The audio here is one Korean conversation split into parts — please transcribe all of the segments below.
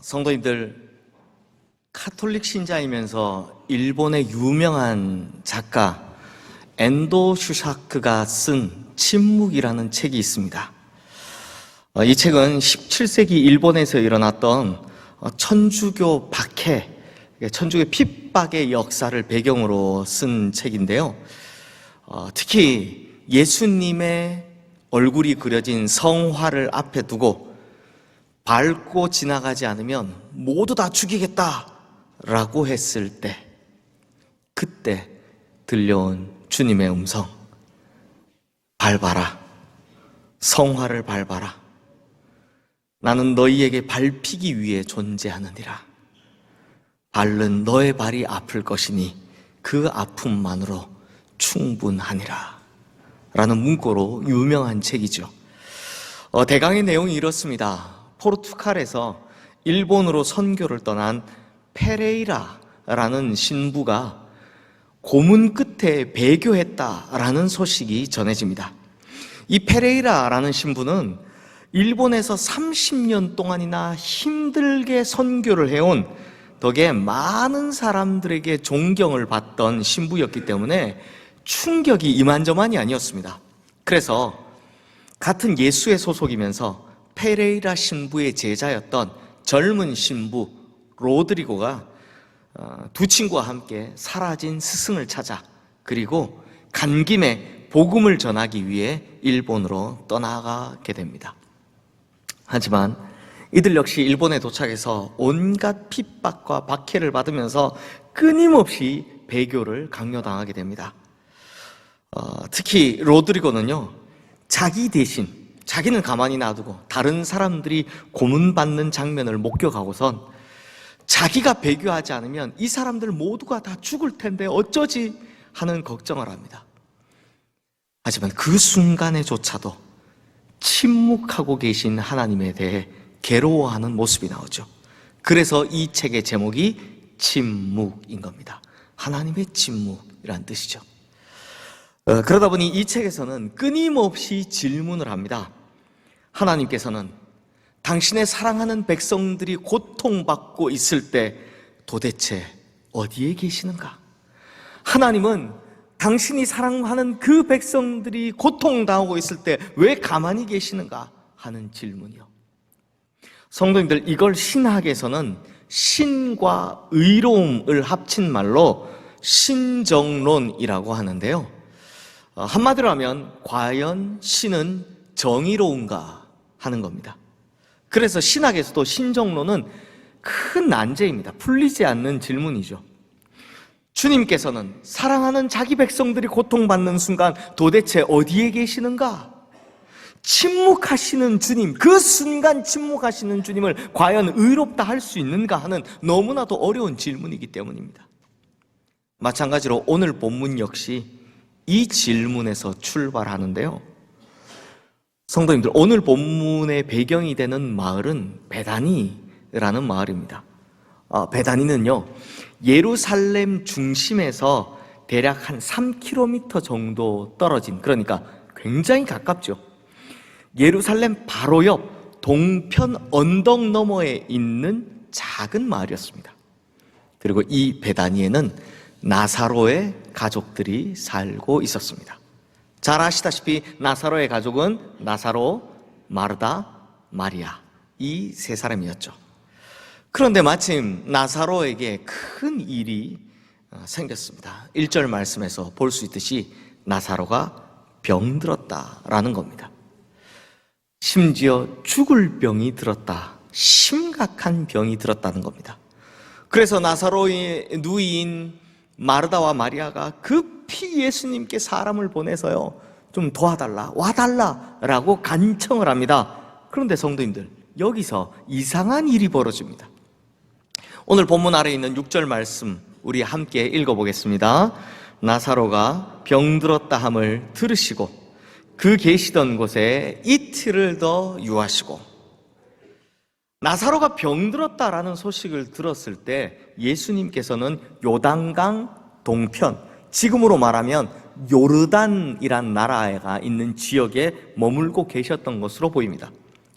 성도님들, 카톨릭 신자이면서 일본의 유명한 작가 엔도 슈사크가 쓴 침묵이라는 책이 있습니다. 이 책은 17세기 일본에서 일어났던 천주교 박해, 천주교 핍박의 역사를 배경으로 쓴 책인데요. 특히 예수님의 얼굴이 그려진 성화를 앞에 두고 밟고 지나가지 않으면 모두 다 죽이겠다라고 했을 때, 그때 들려온 주님의 음성, 밟아라, 성화를 밟아라. 나는 너희에게 밟히기 위해 존재하느니라. 밟는 너의 발이 아플 것이니 그 아픔만으로 충분하니라 라는 문구로 유명한 책이죠. 대강의 내용이 이렇습니다. 포르투갈에서 일본으로 선교를 떠난 페레이라라는 신부가 고문 끝에 배교했다라는 소식이 전해집니다. 이 페레이라라는 신부는 일본에서 30년 동안이나 힘들게 선교를 해온 덕에 많은 사람들에게 존경을 받던 신부였기 때문에 충격이 이만저만이 아니었습니다. 그래서 같은 예수의 소속이면서 페레이라 신부의 제자였던 젊은 신부 로드리고가 두 친구와 함께 사라진 스승을 찾아, 그리고 간 김에 복음을 전하기 위해 일본으로 떠나가게 됩니다. 하지만 이들 역시 일본에 도착해서 온갖 핍박과 박해를 받으면서 끊임없이 배교를 강요당하게 됩니다. 특히 로드리고는요, 자기 대신, 자기는 가만히 놔두고 다른 사람들이 고문받는 장면을 목격하고선 자기가 배교하지 않으면 이 사람들 모두가 다 죽을 텐데 어쩌지 하는 걱정을 합니다. 하지만 그 순간에조차도 침묵하고 계신 하나님에 대해 괴로워하는 모습이 나오죠. 그래서 이 책의 제목이 침묵인 겁니다. 하나님의 침묵이란 뜻이죠. 그러다 보니 이 책에서는 끊임없이 질문을 합니다. 하나님께서는 당신의 사랑하는 백성들이 고통받고 있을 때 도대체 어디에 계시는가? 하나님은 당신이 사랑하는 그 백성들이 고통당하고 있을 때 왜 가만히 계시는가 하는 질문이요. 성도님들, 이걸 신학에서는 신과 의로움을 합친 말로 신정론이라고 하는데요. 한마디로 하면 과연 신은 정의로운가 하는 겁니다. 그래서 신학에서도 신정론은 큰 난제입니다. 풀리지 않는 질문이죠. 주님께서는 사랑하는 자기 백성들이 고통받는 순간 도대체 어디에 계시는가? 침묵하시는 주님, 그 순간 침묵하시는 주님을 과연 의롭다 할 수 있는가 하는 너무나도 어려운 질문이기 때문입니다. 마찬가지로 오늘 본문 역시 이 질문에서 출발하는데요. 성도님들, 오늘 본문의 배경이 되는 마을은 베다니라는 마을입니다. 베다니는요, 예루살렘 중심에서 대략 한 3km 정도 떨어진, 그러니까 굉장히 가깝죠. 예루살렘 바로 옆 동편 언덕 너머에 있는 작은 마을이었습니다. 그리고 이 베다니에는 나사로의 가족들이 살고 있었습니다. 잘 아시다시피 나사로의 가족은 나사로, 마르다, 마리아, 이 세 사람이었죠. 그런데 마침 나사로에게 큰 일이 생겼습니다. 1절 말씀에서 볼 수 있듯이 나사로가 병들었다라는 겁니다. 심지어 죽을 병이 들었다, 심각한 병이 들었다는 겁니다. 그래서 나사로의 누이인 마르다와 마리아가 급히 예수님께 사람을 보내서요, 좀 도와달라, 와달라 라고 간청을 합니다. 그런데 성도님들, 여기서 이상한 일이 벌어집니다. 오늘 본문 아래에 있는 6절 말씀 우리 함께 읽어보겠습니다. 나사로가 병들었다 함을 들으시고 그 계시던 곳에 이틀을 더 유하시고. 나사로가 병들었다라는 소식을 들었을 때 예수님께서는 요단강 동편, 지금으로 말하면 요르단이란 나라가 있는 지역에 머물고 계셨던 것으로 보입니다.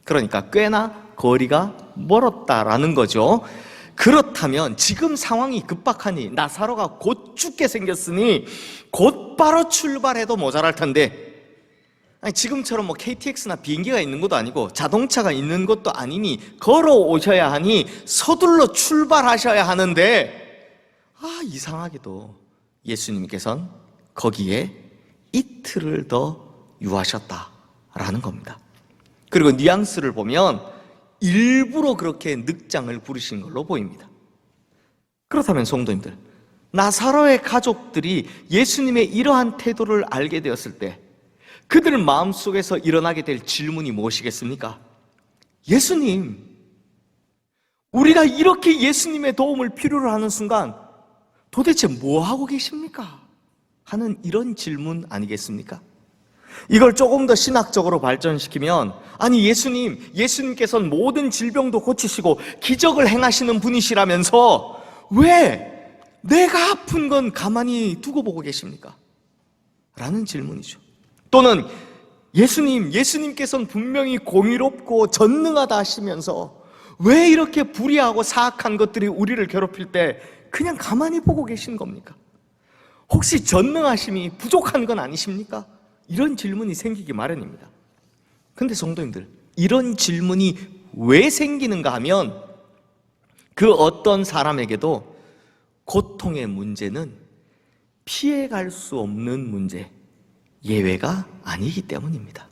그러니까 꽤나 거리가 멀었다라는 거죠. 그렇다면 지금 상황이 급박하니 나사로가 곧 죽게 생겼으니 곧바로 출발해도 모자랄 텐데, 아니 지금처럼 뭐 KTX나 비행기가 있는 것도 아니고 자동차가 있는 것도 아니니 걸어오셔야 하니 서둘러 출발하셔야 하는데, 이상하게도 예수님께서는 거기에 이틀을 더 유하셨다라는 겁니다. 그리고 뉘앙스를 보면 일부러 그렇게 늑장을 부르신 걸로 보입니다. 그렇다면 성도님들, 나사로의 가족들이 예수님의 이러한 태도를 알게 되었을 때 그들 마음속에서 일어나게 될 질문이 무엇이겠습니까? 예수님, 우리가 이렇게 예수님의 도움을 필요로 하는 순간 도대체 뭐 하고 계십니까? 하는 이런 질문 아니겠습니까? 이걸 조금 더 신학적으로 발전시키면, 아니 예수님께서는 모든 질병도 고치시고 기적을 행하시는 분이시라면서 왜 내가 아픈 건 가만히 두고 보고 계십니까? 라는 질문이죠. 또는 예수님께서는 분명히 공의롭고 전능하다 하시면서 왜 이렇게 불의하고 사악한 것들이 우리를 괴롭힐 때 그냥 가만히 보고 계신 겁니까? 혹시 전능하심이 부족한 건 아니십니까? 이런 질문이 생기기 마련입니다. 근데 성도님들, 이런 질문이 왜 생기는가 하면 그 어떤 사람에게도 고통의 문제는 피해갈 수 없는 문제, 예외가 아니기 때문입니다.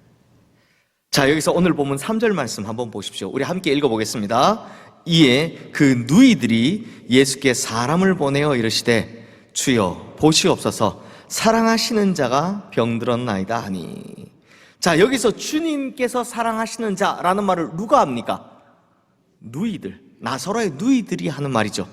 자, 여기서 오늘 본문 3절 말씀 한번 보십시오. 우리 함께 읽어보겠습니다. 이에 그 누이들이 예수께 사람을 보내어 이르시되 주여 보시옵소서 사랑하시는 자가 병들었나이다 하니. 자, 여기서 주님께서 사랑하시는 자라는 말을 누가 합니까? 누이들, 나사로의 누이들이 하는 말이죠.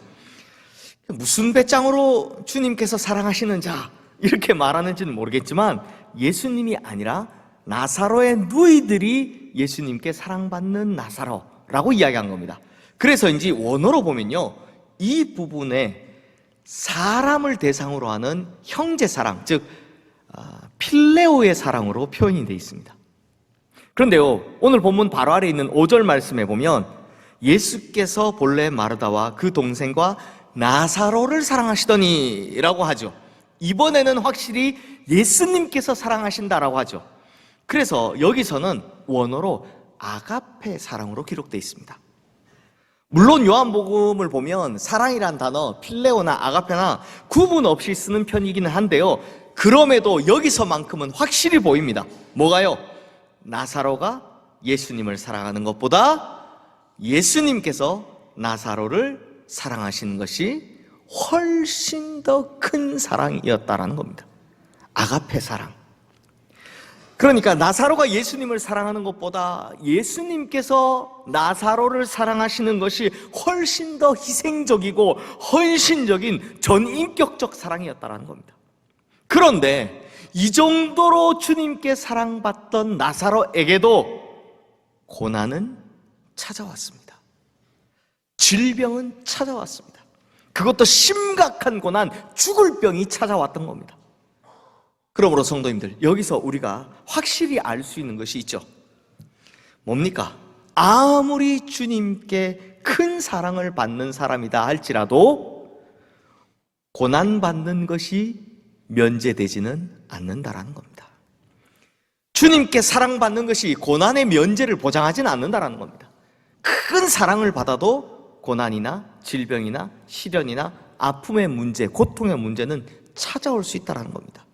무슨 배짱으로 주님께서 사랑하시는 자 이렇게 말하는지는 모르겠지만 예수님이 아니라 나사로의 누이들이 예수님께 사랑받는 나사로라고 이야기한 겁니다. 그래서인지 원어로 보면요, 이 부분에 사람을 대상으로 하는 형제 사랑, 즉 필레오의 사랑으로 표현이 되어 있습니다. 그런데요, 오늘 본문 바로 아래에 있는 5절 말씀에 보면 예수께서 본래 마르다와 그 동생과 나사로를 사랑하시더니 라고 하죠. 이번에는 확실히 예수님께서 사랑하신다라고 하죠. 그래서 여기서는 원어로 아가페 사랑으로 기록되어 있습니다. 물론 요한복음을 보면 사랑이란 단어 필레오나 아가페나 구분 없이 쓰는 편이기는 한데요, 그럼에도 여기서만큼은 확실히 보입니다. 뭐가요? 나사로가 예수님을 사랑하는 것보다 예수님께서 나사로를 사랑하시는 것이 훨씬 더 큰 사랑이었다라는 겁니다. 아가페 사랑. 그러니까 나사로가 예수님을 사랑하는 것보다 예수님께서 나사로를 사랑하시는 것이 훨씬 더 희생적이고 헌신적인 전인격적 사랑이었다는 겁니다. 그런데 이 정도로 주님께 사랑받던 나사로에게도 고난은 찾아왔습니다. 질병은 찾아왔습니다. 그것도 심각한 고난, 죽을 병이 찾아왔던 겁니다. 그러므로 성도님들, 여기서 우리가 확실히 알 수 있는 것이 있죠. 뭡니까? 아무리 주님께 큰 사랑을 받는 사람이다 할지라도 고난받는 것이 면제되지는 않는다라는 겁니다. 주님께 사랑받는 것이 고난의 면제를 보장하지는 않는다라는 겁니다. 큰 사랑을 받아도 고난이나 질병이나 시련이나 아픔의 문제, 고통의 문제는 찾아올 수 있다는 겁니다.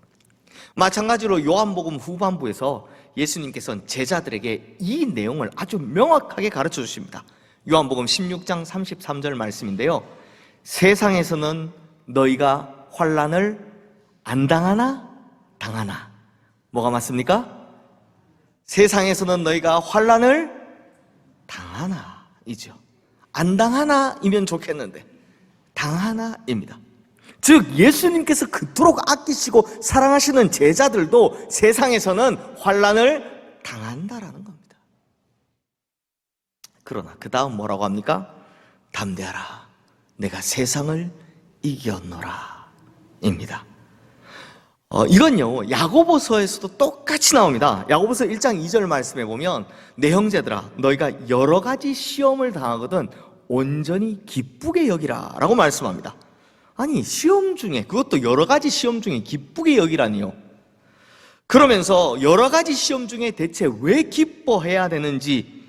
마찬가지로 요한복음 후반부에서 예수님께서는 제자들에게 이 내용을 아주 명확하게 가르쳐 주십니다. 요한복음 16장 33절 말씀인데요, 세상에서는 너희가 환난을 안 당하나 당하나. 뭐가 맞습니까? 세상에서는 너희가 환난을 당하나 이죠. 안 당하나 이면 좋겠는데 당하나입니다. 즉 예수님께서 그토록 아끼시고 사랑하시는 제자들도 세상에서는 환난을 당한다라는 겁니다. 그러나 그 다음 뭐라고 합니까? 담대하라, 내가 세상을 이겼노라 입니다. 이건요, 야고보서에서도 똑같이 나옵니다. 야고보서 1장 2절 말씀에 보면, 내 형제들아, 너희가 여러 가지 시험을 당하거든 온전히 기쁘게 여기라 라고 말씀합니다. 아니, 시험 중에, 그것도 여러 가지 시험 중에 기쁘게 여기라니요. 그러면서 여러 가지 시험 중에 대체 왜 기뻐해야 되는지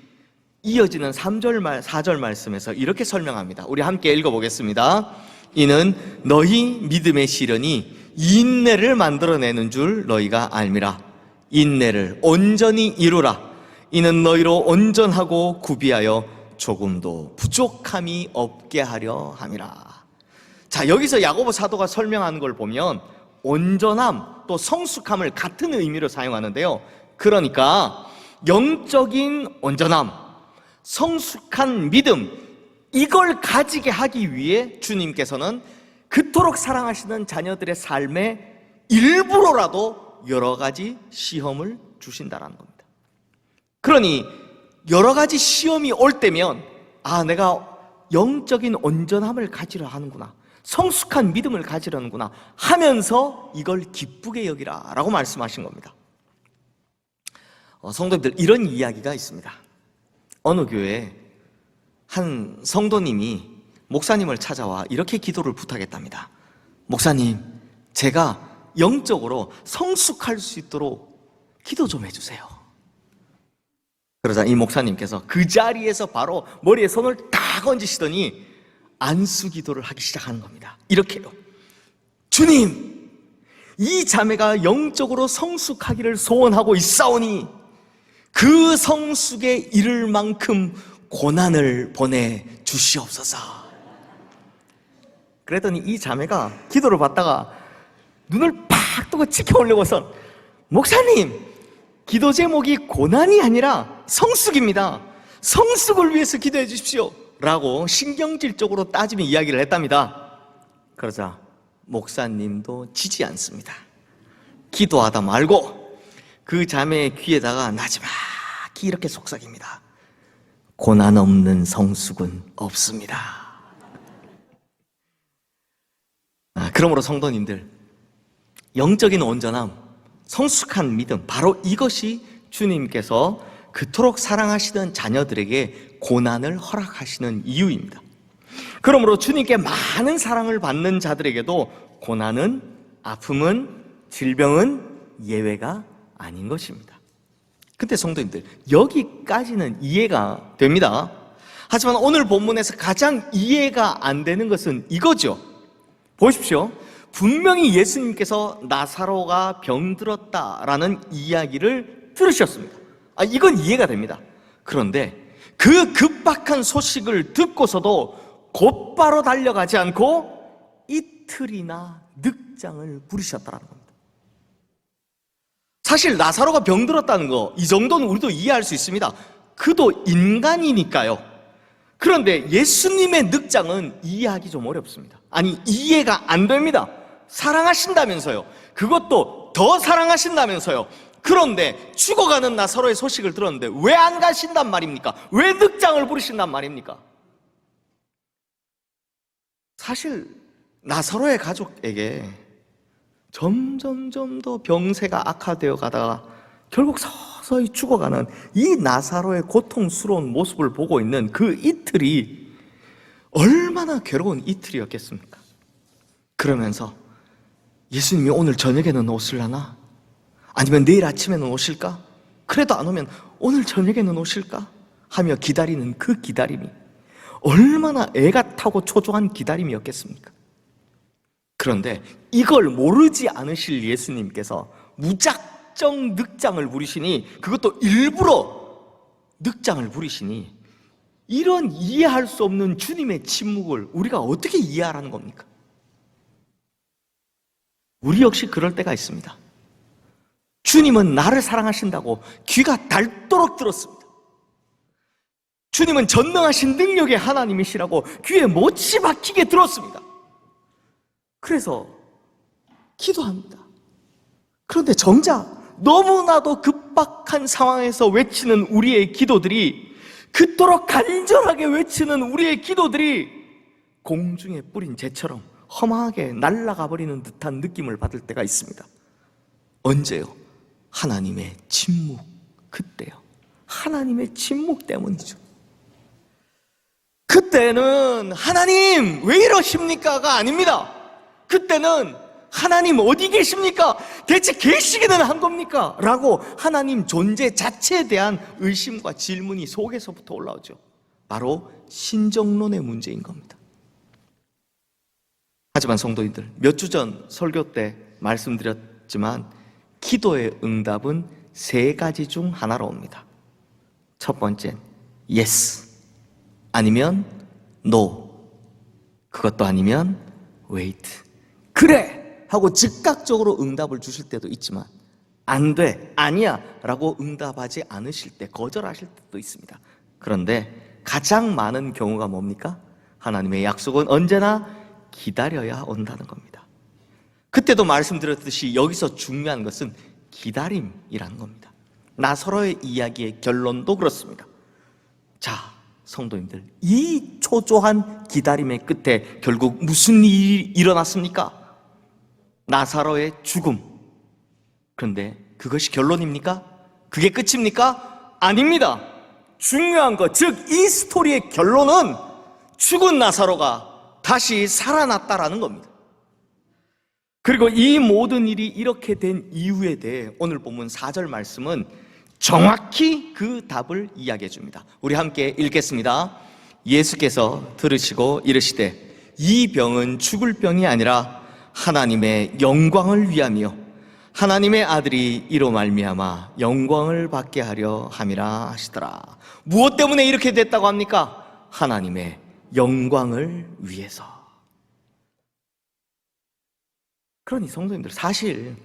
이어지는 3절, 4절 말씀에서 이렇게 설명합니다. 우리 함께 읽어보겠습니다. 이는 너희 믿음의 시련이 인내를 만들어내는 줄 너희가 알미라. 인내를 온전히 이루라. 이는 너희로 온전하고 구비하여 조금도 부족함이 없게 하려 함이라. 자, 여기서 야고보 사도가 설명하는 걸 보면 온전함 또 성숙함을 같은 의미로 사용하는데요. 그러니까 영적인 온전함, 성숙한 믿음, 이걸 가지게 하기 위해 주님께서는 그토록 사랑하시는 자녀들의 삶에 일부러라도 여러 가지 시험을 주신다는 겁니다. 그러니 여러 가지 시험이 올 때면 내가 영적인 온전함을 가지려 하는구나, 성숙한 믿음을 가지려는구나 하면서 이걸 기쁘게 여기라 라고 말씀하신 겁니다. 성도님들, 이런 이야기가 있습니다. 어느 교회에 한 성도님이 목사님을 찾아와 이렇게 기도를 부탁했답니다. 목사님, 제가 영적으로 성숙할 수 있도록 기도 좀 해주세요. 그러자 이 목사님께서 그 자리에서 바로 머리에 손을 딱 얹으시더니 안수 기도를 하기 시작하는 겁니다. 이렇게요. 주님, 이 자매가 영적으로 성숙하기를 소원하고 있사오니 그 성숙에 이를 만큼 고난을 보내주시옵소서. 그랬더니 이 자매가 기도를 받다가 눈을 팍 뜨고 치켜올리고선, 목사님, 기도 제목이 고난이 아니라 성숙입니다. 성숙을 위해서 기도해 주십시오 라고 신경질적으로 따지며 이야기를 했답니다. 그러자 목사님도 지지 않습니다. 기도하다 말고 그 자매의 귀에다가 나지막히 이렇게 속삭입니다. 고난 없는 성숙은 없습니다. 그러므로 성도님들, 영적인 온전함, 성숙한 믿음, 바로 이것이 주님께서 그토록 사랑하시는 자녀들에게 고난을 허락하시는 이유입니다. 그러므로 주님께 많은 사랑을 받는 자들에게도 고난은, 아픔은, 질병은 예외가 아닌 것입니다. 근데 성도님들, 여기까지는 이해가 됩니다. 하지만 오늘 본문에서 가장 이해가 안 되는 것은 이거죠. 보십시오. 분명히 예수님께서 나사로가 병들었다라는 이야기를 들으셨습니다. 이건 이해가 됩니다. 그런데 그 급박한 소식을 듣고서도 곧바로 달려가지 않고 이틀이나 늑장을 부리셨다는 겁니다. 사실 나사로가 병들었다는 거, 이 정도는 우리도 이해할 수 있습니다. 그도 인간이니까요. 그런데 예수님의 늑장은 이해하기 좀 어렵습니다. 아니, 이해가 안 됩니다. 사랑하신다면서요. 그것도 더 사랑하신다면서요. 그런데 죽어가는 나사로의 소식을 들었는데 왜 안 가신단 말입니까? 왜 늑장을 부르신단 말입니까? 사실 나사로의 가족에게 점점 더 병세가 악화되어 가다가 결국 서서히 죽어가는 이 나사로의 고통스러운 모습을 보고 있는 그 이틀이 얼마나 괴로운 이틀이었겠습니까? 그러면서 예수님이 오늘 저녁에는 오실라나? 아니면 내일 아침에는 오실까? 그래도 안 오면 오늘 저녁에는 오실까? 하며 기다리는 그 기다림이 얼마나 애가 타고 초조한 기다림이었겠습니까? 그런데 이걸 모르지 않으실 예수님께서 무작정 늑장을 부리시니, 그것도 일부러 늑장을 부리시니, 이런 이해할 수 없는 주님의 침묵을 우리가 어떻게 이해하라는 겁니까? 우리 역시 그럴 때가 있습니다. 주님은 나를 사랑하신다고 귀가 닳도록 들었습니다. 주님은 전능하신 능력의 하나님이시라고 귀에 못이 박히게 들었습니다. 그래서 기도합니다. 그런데 정작 너무나도 급박한 상황에서 외치는 우리의 기도들이, 그토록 간절하게 외치는 우리의 기도들이 공중에 뿌린 재처럼 험하게 날아가 버리는 듯한 느낌을 받을 때가 있습니다. 언제요? 하나님의 침묵, 그때요. 하나님의 침묵 때문이죠. 그때는 하나님 왜 이러십니까가 아닙니다. 그때는 하나님 어디 계십니까? 대체 계시기는 한 겁니까? 라고 하나님 존재 자체에 대한 의심과 질문이 속에서부터 올라오죠. 바로 신정론의 문제인 겁니다. 하지만 성도님들, 몇 주 전 설교 때 말씀드렸지만 기도의 응답은 세 가지 중 하나로 옵니다. 첫 번째는 yes, 아니면 no, 그것도 아니면 wait. 그래! 하고 즉각적으로 응답을 주실 때도 있지만 안 돼, 아니야 라고 응답하지 않으실 때, 거절하실 때도 있습니다. 그런데 가장 많은 경우가 뭡니까? 하나님의 약속은 언제나 기다려야 온다는 겁니다. 그때도 말씀드렸듯이 여기서 중요한 것은 기다림이라는 겁니다. 나사로의 이야기의 결론도 그렇습니다. 자, 성도님들, 이 초조한 기다림의 끝에 결국 무슨 일이 일어났습니까? 나사로의 죽음. 그런데 그것이 결론입니까? 그게 끝입니까? 아닙니다. 중요한 것, 즉 이 스토리의 결론은 죽은 나사로가 다시 살아났다라는 겁니다. 그리고 이 모든 일이 이렇게 된 이유에 대해 오늘 본문 4절 말씀은 정확히 그 답을 이야기해 줍니다. 우리 함께 읽겠습니다. 예수께서 들으시고 이르시되 이 병은 죽을 병이 아니라 하나님의 영광을 위함이요 하나님의 아들이 이로 말미암아 영광을 받게 하려 함이라 하시더라. 무엇 때문에 이렇게 됐다고 합니까? 하나님의 영광을 위해서. 그러니 성도님들, 사실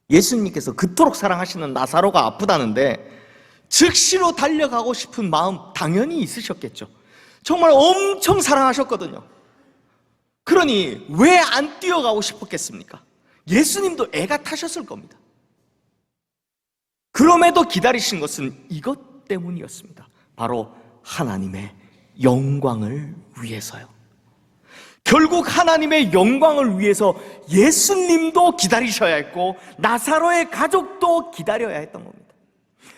예수님께서 그토록 사랑하시는 나사로가 아프다는데 즉시로 달려가고 싶은 마음 당연히 있으셨겠죠. 정말 엄청 사랑하셨거든요. 그러니 왜 안 뛰어가고 싶었겠습니까? 예수님도 애가 타셨을 겁니다. 그럼에도 기다리신 것은 이것 때문이었습니다. 바로 하나님의 영광을 위해서요. 결국 하나님의 영광을 위해서 예수님도 기다리셔야 했고 나사로의 가족도 기다려야 했던 겁니다.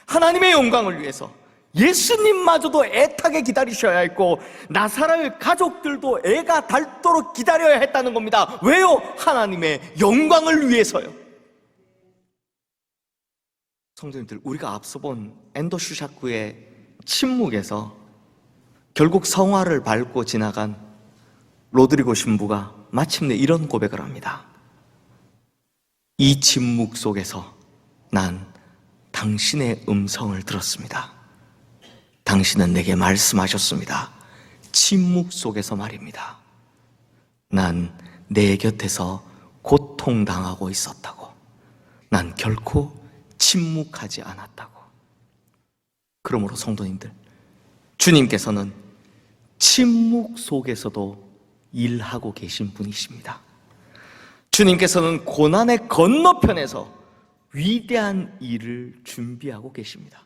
하나님의 영광을 위해서 예수님마저도 애타게 기다리셔야 했고 나사로의 가족들도 애가 닳도록 기다려야 했다는 겁니다. 왜요? 하나님의 영광을 위해서요. 성도님들, 우리가 앞서 본 엔도 슈샤크의 침묵에서 결국 성화를 밟고 지나간 로드리고 신부가 마침내 이런 고백을 합니다. 이 침묵 속에서 난 당신의 음성을 들었습니다. 당신은 내게 말씀하셨습니다. 침묵 속에서 말입니다. 난 내 곁에서 고통당하고 있었다고. 난 결코 침묵하지 않았다고. 그러므로 성도님들, 주님께서는 침묵 속에서도 일하고 계신 분이십니다. 주님께서는 고난의 건너편에서 위대한 일을 준비하고 계십니다.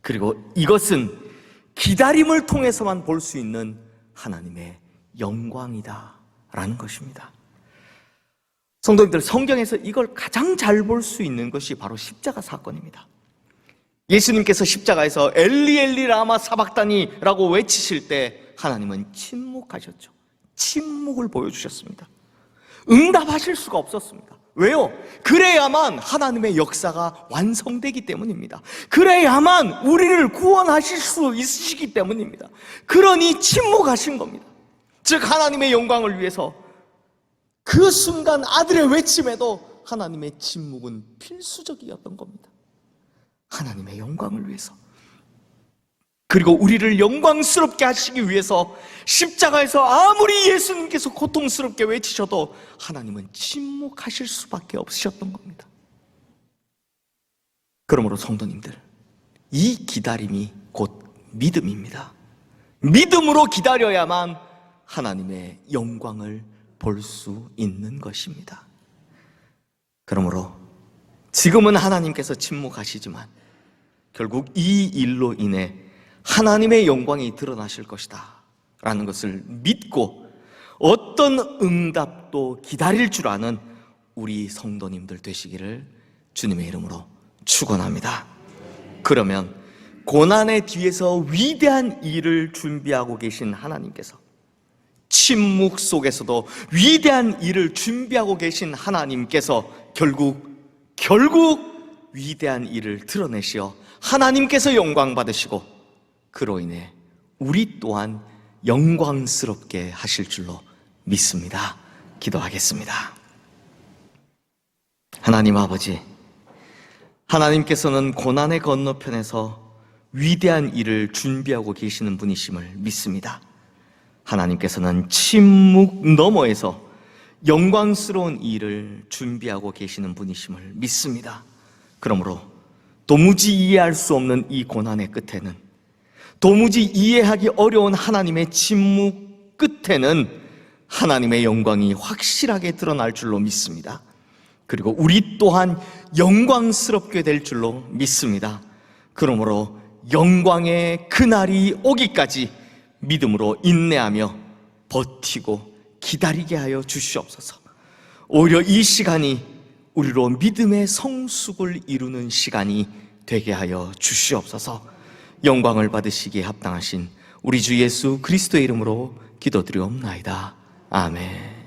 그리고 이것은 기다림을 통해서만 볼 수 있는 하나님의 영광이다라는 것입니다. 성도님들, 성경에서 이걸 가장 잘 볼 수 있는 것이 바로 십자가 사건입니다. 예수님께서 십자가에서 엘리 엘리 라마 사박다니라고 외치실 때 하나님은 침묵하셨죠. 침묵을 보여주셨습니다. 응답하실 수가 없었습니다. 왜요? 그래야만 하나님의 역사가 완성되기 때문입니다. 그래야만 우리를 구원하실 수 있으시기 때문입니다. 그러니 침묵하신 겁니다. 즉 하나님의 영광을 위해서 그 순간 아들의 외침에도 하나님의 침묵은 필수적이었던 겁니다. 하나님의 영광을 위해서. 그리고 우리를 영광스럽게 하시기 위해서 십자가에서 아무리 예수님께서 고통스럽게 외치셔도 하나님은 침묵하실 수밖에 없으셨던 겁니다. 그러므로 성도님들, 이 기다림이 곧 믿음입니다. 믿음으로 기다려야만 하나님의 영광을 볼 수 있는 것입니다. 그러므로 지금은 하나님께서 침묵하시지만 결국 이 일로 인해 하나님의 영광이 드러나실 것이다 라는 것을 믿고 어떤 응답도 기다릴 줄 아는 우리 성도님들 되시기를 주님의 이름으로 축원합니다. 그러면 고난의 뒤에서 위대한 일을 준비하고 계신 하나님께서, 침묵 속에서도 위대한 일을 준비하고 계신 하나님께서 결국 위대한 일을 드러내시어 하나님께서 영광 받으시고, 그로 인해 우리 또한 영광스럽게 하실 줄로 믿습니다. 기도하겠습니다. 하나님 아버지, 하나님께서는 고난의 건너편에서 위대한 일을 준비하고 계시는 분이심을 믿습니다. 하나님께서는 침묵 너머에서 영광스러운 일을 준비하고 계시는 분이심을 믿습니다. 그러므로 도무지 이해할 수 없는 이 고난의 끝에는, 도무지 이해하기 어려운 하나님의 침묵 끝에는 하나님의 영광이 확실하게 드러날 줄로 믿습니다. 그리고 우리 또한 영광스럽게 될 줄로 믿습니다. 그러므로 영광의 그날이 오기까지 믿음으로 인내하며 버티고 기다리게 하여 주시옵소서. 오히려 이 시간이 우리로 믿음의 성숙을 이루는 시간이 되게 하여 주시옵소서. 영광을 받으시기에 합당하신 우리 주 예수 그리스도의 이름으로 기도드리옵나이다. 아멘.